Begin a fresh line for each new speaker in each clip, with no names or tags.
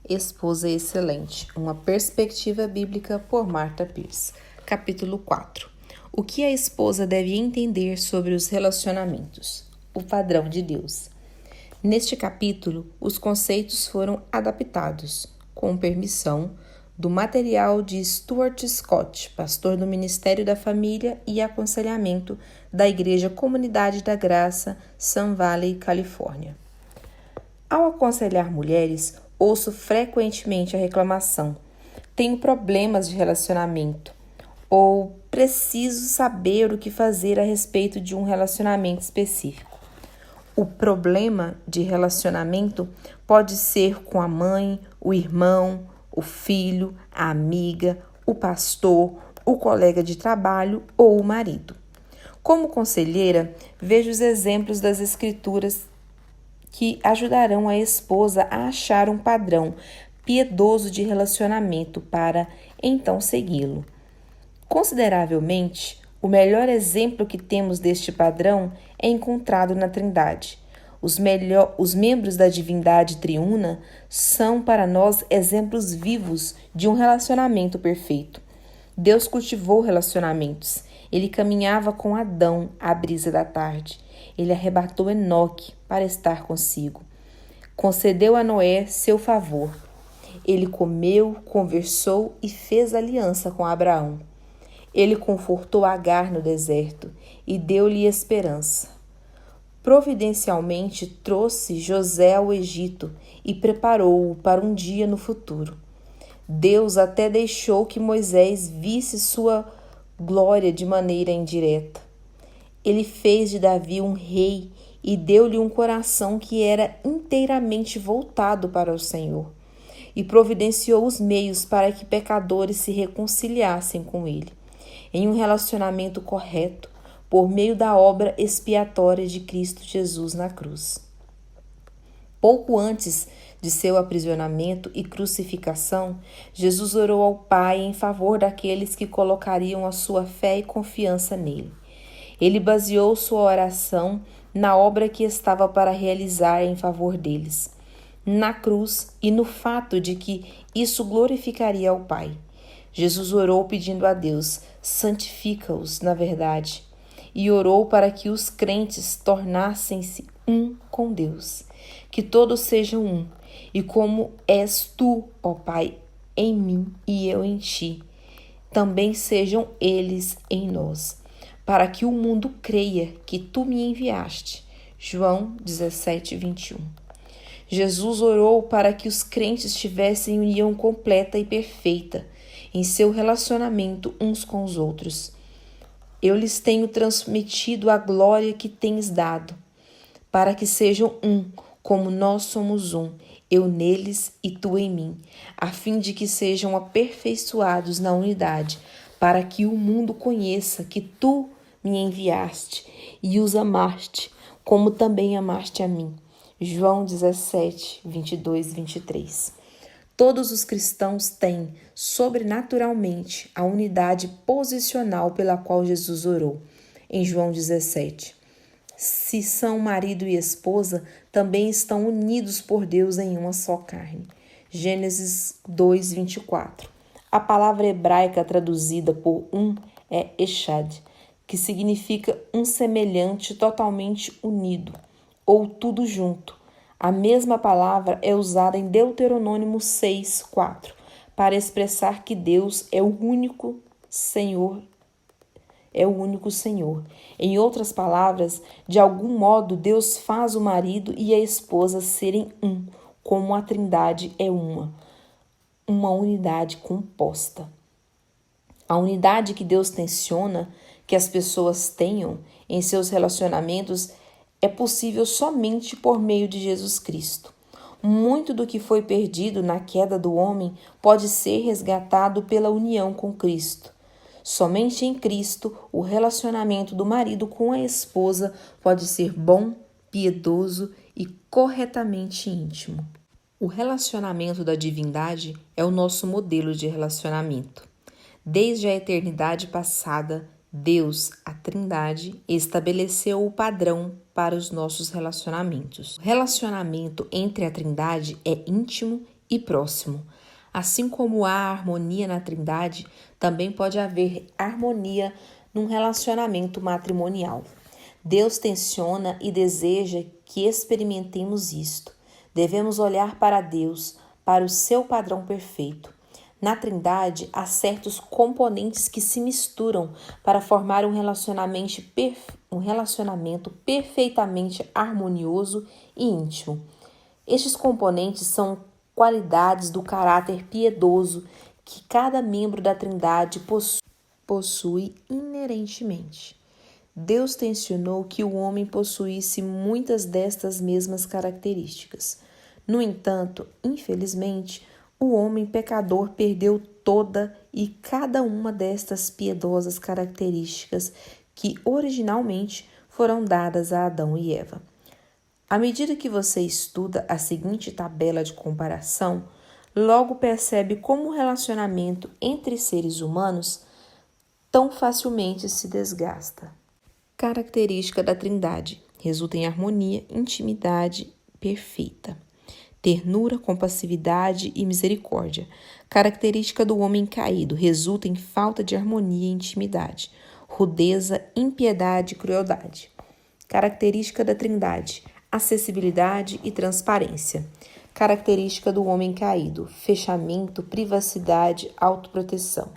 Esposa Excelente, uma perspectiva bíblica por Martha Pierce. Capítulo 4. O que a esposa deve entender sobre os relacionamentos? O padrão de Deus. Neste capítulo, os conceitos foram adaptados, com permissão, do material de Stuart Scott, pastor do Ministério da Família e Aconselhamento da Igreja Comunidade da Graça, Sun Valley, Califórnia. Ao aconselhar mulheres, ouço frequentemente a reclamação: tenho problemas de relacionamento, ou preciso saber o que fazer a respeito de um relacionamento específico. O problema de relacionamento pode ser com a mãe, o irmão, o filho, a amiga, o pastor, o colega de trabalho ou o marido. Como conselheira, vejo os exemplos das Escrituras que ajudarão a esposa a achar um padrão piedoso de relacionamento para então segui-lo. Consideravelmente, o melhor exemplo que temos deste padrão é encontrado na Trindade. Os membros da divindade triuna são para nós exemplos vivos de um relacionamento perfeito. Deus cultivou relacionamentos. Ele caminhava com Adão à brisa da tarde. Ele arrebatou Enoque para estar consigo. Concedeu a Noé seu favor. Ele comeu, conversou e fez aliança com Abraão. Ele confortou Agar no deserto e deu-lhe esperança. Providencialmente trouxe José ao Egito e preparou-o para um dia no futuro. Deus até deixou que Moisés visse sua glória de maneira indireta. Ele fez de Davi um rei e deu-lhe um coração que era inteiramente voltado para o Senhor, e providenciou os meios para que pecadores se reconciliassem com ele, em um relacionamento correto, por meio da obra expiatória de Cristo Jesus na cruz. Pouco antes de seu aprisionamento e crucificação, Jesus orou ao Pai em favor daqueles que colocariam a sua fé e confiança nele. Ele baseou sua oração na obra que estava para realizar em favor deles, na cruz, e no fato de que isso glorificaria ao Pai. Jesus orou pedindo a Deus: santifica-os na verdade, e orou para que os crentes tornassem-se um com Deus, que todos sejam um, e como és tu, ó Pai, em mim e eu em ti, também sejam eles em nós, para que o mundo creia que tu me enviaste. João 17, 21. Jesus orou para que os crentes tivessem união completa e perfeita em seu relacionamento uns com os outros. Eu lhes tenho transmitido a glória que tens dado, para que sejam um, como nós somos um, eu neles e tu em mim, a fim de que sejam aperfeiçoados na unidade, para que o mundo conheça que tu me enviaste e os amaste, como também amaste a mim. João 17, 22, 23. Todos os cristãos têm, sobrenaturalmente, a unidade posicional pela qual Jesus orou, em João 17. Se são marido e esposa, também estão unidos por Deus em uma só carne. Gênesis 2, 24. A palavra hebraica traduzida por um é echad, que significa um semelhante totalmente unido, ou tudo junto. A mesma palavra é usada em Deuteronômio 6, 4, para expressar que Deus é o único Senhor. Em outras palavras, de algum modo, Deus faz o marido e a esposa serem um, como a Trindade é uma unidade composta. A unidade que Deus tenciona que as pessoas tenham em seus relacionamentos é possível somente por meio de Jesus Cristo. Muito do que foi perdido na queda do homem pode ser resgatado pela união com Cristo. Somente em Cristo, o relacionamento do marido com a esposa pode ser bom, piedoso e corretamente íntimo. O relacionamento da divindade é o nosso modelo de relacionamento. Desde a eternidade passada, Deus, a Trindade, estabeleceu o padrão para os nossos relacionamentos. O relacionamento entre a Trindade é íntimo e próximo. Assim como há harmonia na Trindade, também pode haver harmonia num relacionamento matrimonial. Deus tensiona e deseja que experimentemos isto. Devemos olhar para Deus, para o seu padrão perfeito. Na Trindade, há certos componentes que se misturam para formar um relacionamento perfeitamente harmonioso e íntimo. Estes componentes são qualidades do caráter piedoso que cada membro da Trindade possui inerentemente. Deus tensionou que o homem possuísse muitas destas mesmas características. No entanto, infelizmente, o homem pecador perdeu toda e cada uma destas piedosas características que originalmente foram dadas a Adão e Eva. À medida que você estuda a seguinte tabela de comparação, logo percebe como o relacionamento entre seres humanos tão facilmente se desgasta. Característica da Trindade: resulta em harmonia, intimidade perfeita. Ternura, compassividade e misericórdia. Característica do homem caído: resulta em falta de harmonia e intimidade. Rudeza, impiedade e crueldade. Característica da Trindade: acessibilidade e transparência. Característica do homem caído: fechamento, privacidade, autoproteção.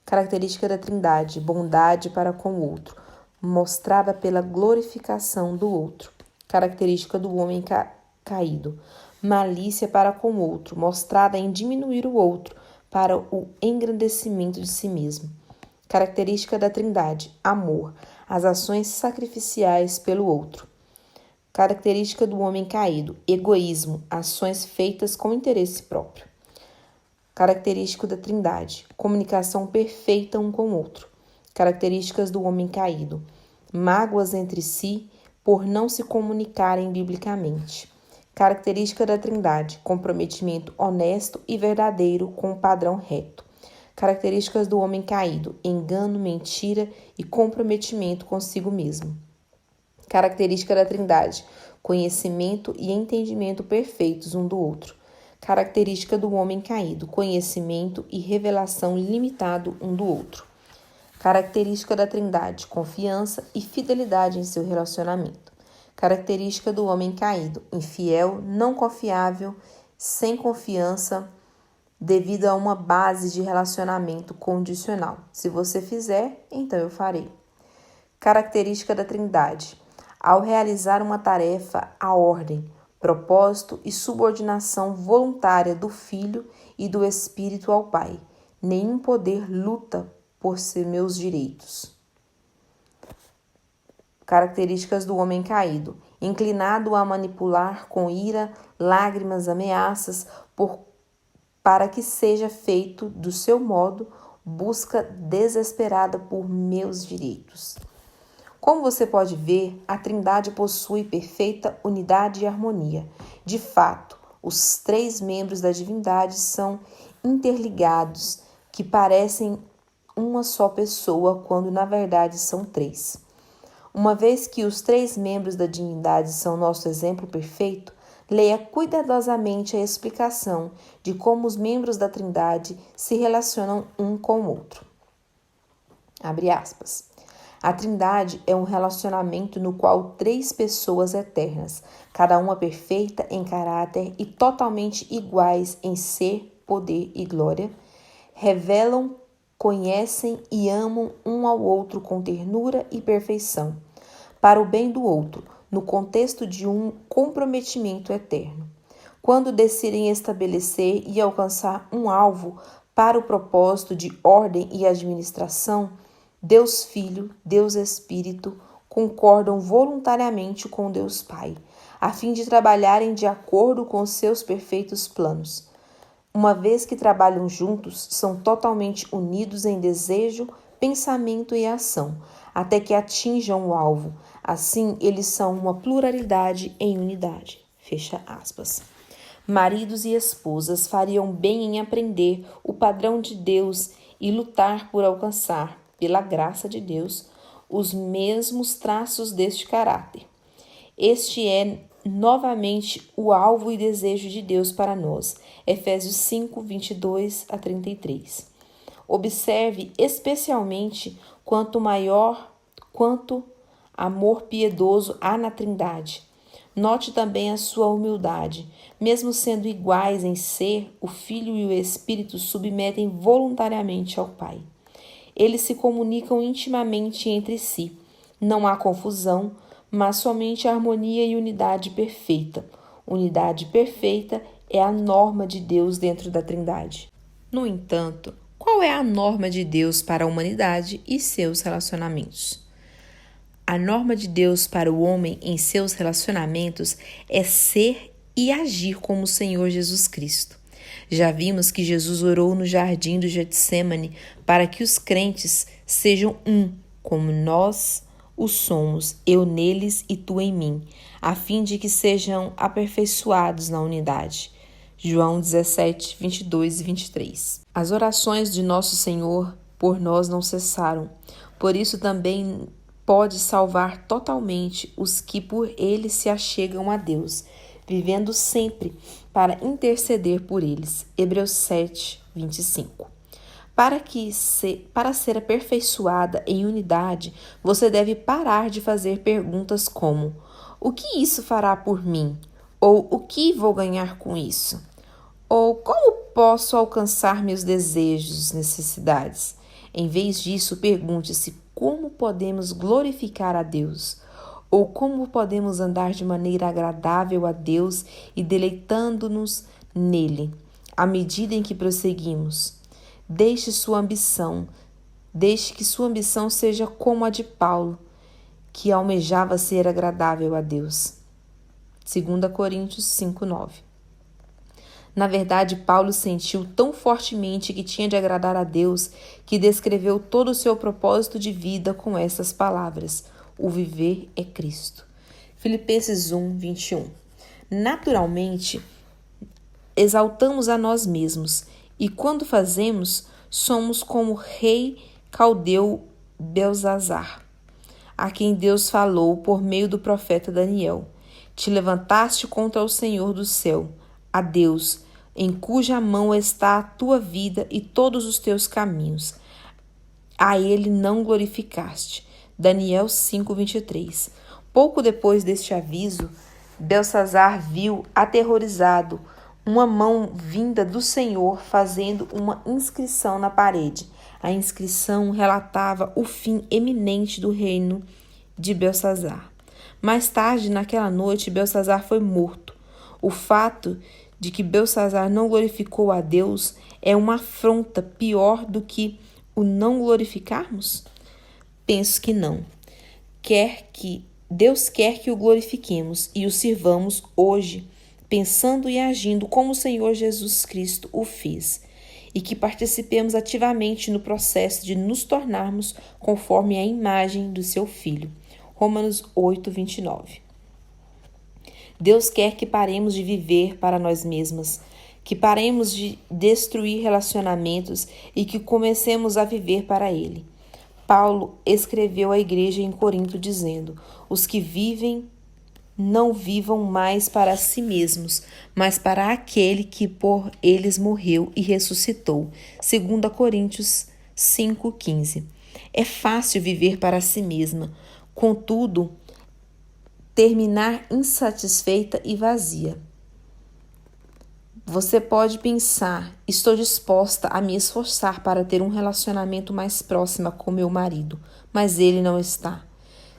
Característica da Trindade: bondade para com o outro, mostrada pela glorificação do outro. Característica do homem caído: malícia para com o outro, mostrada em diminuir o outro para o engrandecimento de si mesmo. Característica da Trindade: amor, as ações sacrificiais pelo outro. Característica do homem caído: egoísmo, ações feitas com interesse próprio. Característico da Trindade: comunicação perfeita um com o outro. Características do homem caído: mágoas entre si por não se comunicarem biblicamente. Característica da Trindade: comprometimento honesto e verdadeiro com o padrão reto. Características do homem caído: engano, mentira e comprometimento consigo mesmo. Característica da Trindade: conhecimento e entendimento perfeitos um do outro. Característica do homem caído: conhecimento e revelação limitado um do outro. Característica da Trindade: confiança e fidelidade em seu relacionamento. Característica do homem caído: infiel, não confiável, sem confiança, devido a uma base de relacionamento condicional. Se você fizer, então eu farei. Característica da Trindade: ao realizar uma tarefa, a ordem, propósito e subordinação voluntária do Filho e do Espírito ao Pai. Nenhum poder luta por ser meus direitos. Características do homem caído: inclinado a manipular com ira, lágrimas, ameaças, para que seja feito do seu modo, busca desesperada por meus direitos. Como você pode ver, a Trindade possui perfeita unidade e harmonia. De fato, os três membros da divindade são interligados, que parecem uma só pessoa, quando na verdade são três. Uma vez que os três membros da divindade são nosso exemplo perfeito, leia cuidadosamente a explicação de como os membros da Trindade se relacionam um com o outro. Abre aspas. A Trindade é um relacionamento no qual três pessoas eternas, cada uma perfeita em caráter e totalmente iguais em ser, poder e glória, revelam, conhecem e amam um ao outro com ternura e perfeição, para o bem do outro, no contexto de um comprometimento eterno. Quando decidem estabelecer e alcançar um alvo para o propósito de ordem e administração, Deus Filho, Deus Espírito concordam voluntariamente com Deus Pai, a fim de trabalharem de acordo com seus perfeitos planos. Uma vez que trabalham juntos, são totalmente unidos em desejo, pensamento e ação, até que atinjam o alvo. Assim, eles são uma pluralidade em unidade. Fecha aspas. Maridos e esposas fariam bem em aprender o padrão de Deus e lutar por alcançar, pela graça de Deus, os mesmos traços deste caráter. Este é novamente o alvo e desejo de Deus para nós. Efésios 5, 22 a 33. Observe especialmente quanto amor piedoso há na Trindade. Note também a sua humildade. Mesmo sendo iguais em ser, o Filho e o Espírito submetem voluntariamente ao Pai. Eles se comunicam intimamente entre si. Não há confusão, mas somente harmonia e unidade perfeita. Unidade perfeita é a norma de Deus dentro da Trindade. No entanto, qual é a norma de Deus para a humanidade e seus relacionamentos? A norma de Deus para o homem em seus relacionamentos é ser e agir como o Senhor Jesus Cristo. Já vimos que Jesus orou no jardim do Getsêmani para que os crentes sejam um, como nós o somos, eu neles e tu em mim, a fim de que sejam aperfeiçoados na unidade. João 17, 22 e 23. As orações de nosso Senhor por nós não cessaram, por isso também pode salvar totalmente os que por ele se achegam a Deus, vivendo sempre para interceder por eles. Hebreus 7, 25. Para ser aperfeiçoada em unidade, você deve parar de fazer perguntas como: o que isso fará por mim? Ou o que vou ganhar com isso? Ou como posso alcançar meus desejos, necessidades? Em vez disso, pergunte-se: como podemos glorificar a Deus? Ou como podemos andar de maneira agradável a Deus e deleitando-nos nele, à medida em que prosseguimos? Deixe que sua ambição seja como a de Paulo, que almejava ser agradável a Deus. 2 Coríntios 5:9. Na verdade, Paulo sentiu tão fortemente que tinha de agradar a Deus que descreveu todo o seu propósito de vida com essas palavras: o viver é Cristo. Filipenses 1, 21. Naturalmente, exaltamos a nós mesmos e quando fazemos, somos como o rei caldeu Belzazar, a quem Deus falou por meio do profeta Daniel: te levantaste contra o Senhor do céu, a Deus, em cuja mão está a tua vida e todos os teus caminhos. A ele não glorificaste. Daniel 5:23. Pouco depois deste aviso, Belzazar viu, aterrorizado, uma mão vinda do Senhor fazendo uma inscrição na parede. A inscrição relatava o fim eminente do reino de Belzazar. Mais tarde, naquela noite, Belzazar foi morto. O fato de que Belzazar não glorificou a Deus é uma afronta pior do que o não glorificarmos? Penso que não. Deus quer que o glorifiquemos e o sirvamos hoje, pensando e agindo como o Senhor Jesus Cristo o fez, e que participemos ativamente no processo de nos tornarmos conforme a imagem do seu Filho. Romanos 8, 29. Deus quer que paremos de viver para nós mesmas, que paremos de destruir relacionamentos e que comecemos a viver para Ele. Paulo escreveu à igreja em Corinto dizendo: os que vivem não vivam mais para si mesmos, mas para aquele que por eles morreu e ressuscitou. 2 Coríntios 5:15. É fácil viver para si mesma, contudo, terminar insatisfeita e vazia. Você pode pensar: estou disposta a me esforçar para ter um relacionamento mais próximo com meu marido, mas ele não está.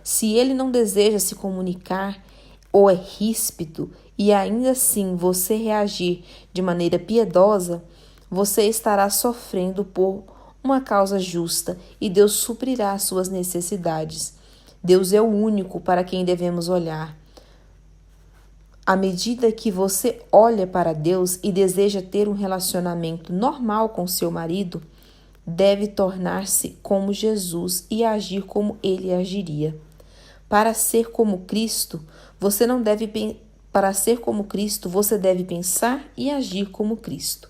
Se ele não deseja se comunicar ou é ríspido e ainda assim você reagir de maneira piedosa, você estará sofrendo por uma causa justa e Deus suprirá suas necessidades. Deus é o único para quem devemos olhar. À medida que você olha para Deus e deseja ter um relacionamento normal com seu marido, deve tornar-se como Jesus e agir como ele agiria. Para ser como Cristo, você deve pensar e agir como Cristo.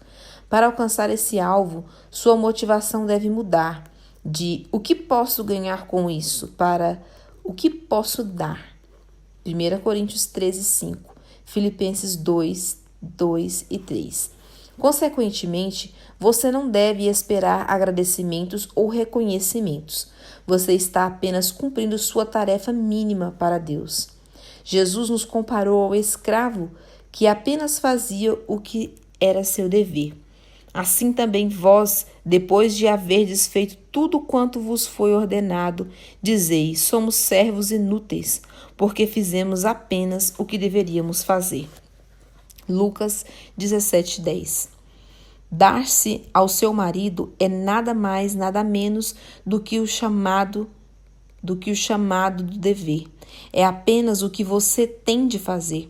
Para alcançar esse alvo, sua motivação deve mudar de o que posso ganhar com isso para o que posso dar. 1 Coríntios 13, 5, Filipenses 2, 2 e 3. Consequentemente, você não deve esperar agradecimentos ou reconhecimentos. Você está apenas cumprindo sua tarefa mínima para Deus. Jesus nos comparou ao escravo que apenas fazia o que era seu dever. Assim também vós, depois de haverdes feito tudo quanto vos foi ordenado, dizei: somos servos inúteis, porque fizemos apenas o que deveríamos fazer. Lucas 17:10. Dar-se ao seu marido é nada mais, nada menos do que o chamado do dever. É apenas o que você tem de fazer.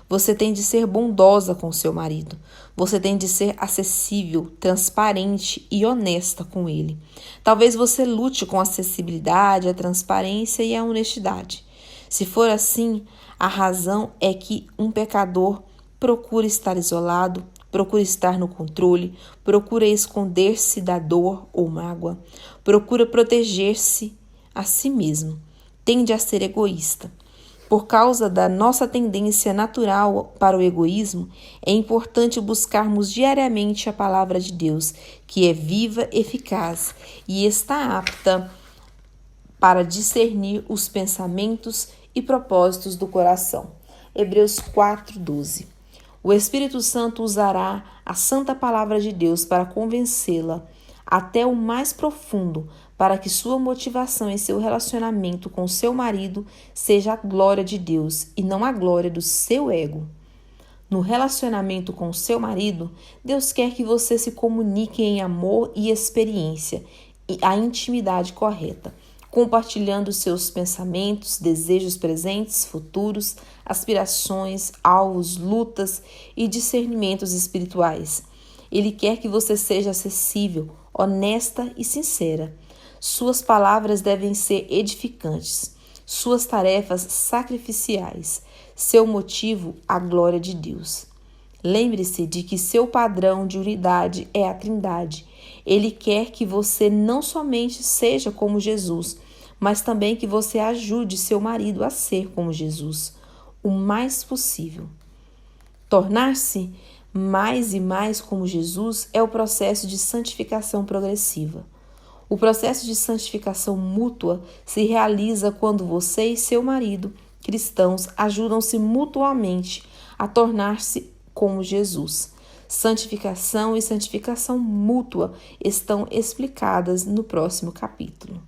Você tem de ser bondosa com seu marido. Você tem de ser acessível, transparente e honesta com ele. Talvez você lute com a acessibilidade, a transparência e a honestidade. Se for assim, a razão é que um pecador procura estar isolado, procura estar no controle, procura esconder-se da dor ou mágoa, procura proteger-se a si mesmo, tende a ser egoísta. Por causa da nossa tendência natural para o egoísmo, é importante buscarmos diariamente a palavra de Deus, que é viva, eficaz e está apta para discernir os pensamentos e propósitos do coração. Hebreus 4:12. O Espírito Santo usará a santa palavra de Deus para convencê-la até o mais profundo, para que sua motivação em seu relacionamento com seu marido seja a glória de Deus e não a glória do seu ego. No relacionamento com seu marido, Deus quer que você se comunique em amor e experiência, e a intimidade correta, compartilhando seus pensamentos, desejos presentes, futuros, aspirações, alvos, lutas e discernimentos espirituais. Ele quer que você seja acessível, honesta e sincera. Suas palavras devem ser edificantes, suas tarefas sacrificiais, seu motivo a glória de Deus. Lembre-se de que seu padrão de unidade é a Trindade. Ele quer que você não somente seja como Jesus, mas também que você ajude seu marido a ser como Jesus, o mais possível. Tornar-se mais e mais como Jesus é o processo de santificação progressiva. O processo de santificação mútua se realiza quando você e seu marido, cristãos, ajudam-se mutuamente a tornar-se como Jesus. Santificação e santificação mútua estão explicadas no próximo capítulo.